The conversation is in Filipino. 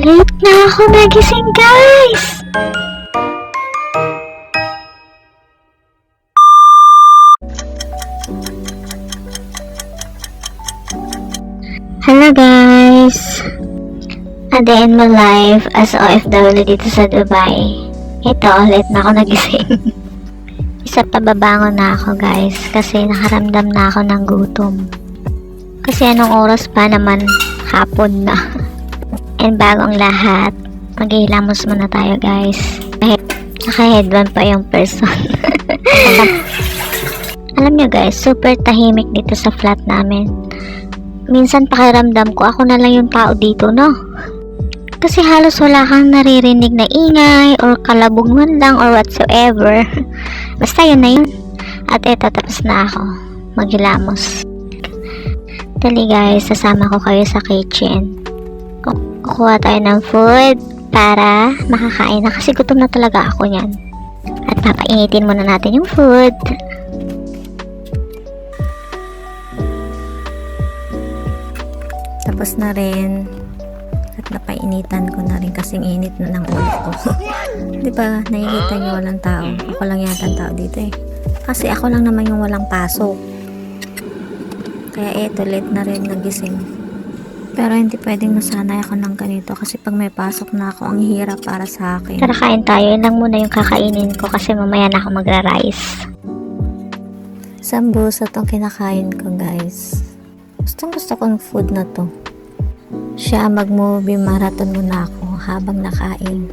Late na ako nagising, guys! Hello, guys! A day in my life as OFW dito sa Dubai. Ito, late na ako nagising. Isa pa babangon na ako, guys, kasi nakaramdam na ako ng gutom. Kasi anong oras pa naman, hapon na. And bagong lahat, maghihilamos muna tayo, guys. Naka-headband pa yung person. Alam nyo, guys, super tahimik dito sa flat namin. Minsan pakiramdam ko ako na lang yung tao dito, no? Kasi halos wala kang naririnig na ingay or kalabog man lang or whatsoever. Basta yun na yun. At eto, tapos na ako maghilamos. Dali, guys, sasama ko kayo sa kitchen. Kukuha tayo ng food para makakain na kasi gutom na talaga ako niyan. At papainitin muna natin yung food. Tapos na rin. At napainitan ko na rin kasing init na ng ulo ko. Diba, nakikita niyo walang tao. Ako lang yata ang tao dito eh. Kasi ako lang naman yung walang pasok. Kaya eto, late na rin nagising. Pero hindi pwedeng nasanay ako ng ganito kasi pag may pasok na ako, ang hirap para sa akin. Tara, kain tayo. Yun lang muna yung kakainin ko kasi mamaya na ako magra-rice. Sambusa tong kinakain ko, guys. Gustong gusto kong food na to. Siya, mag-movie marathon muna ako habang nakain.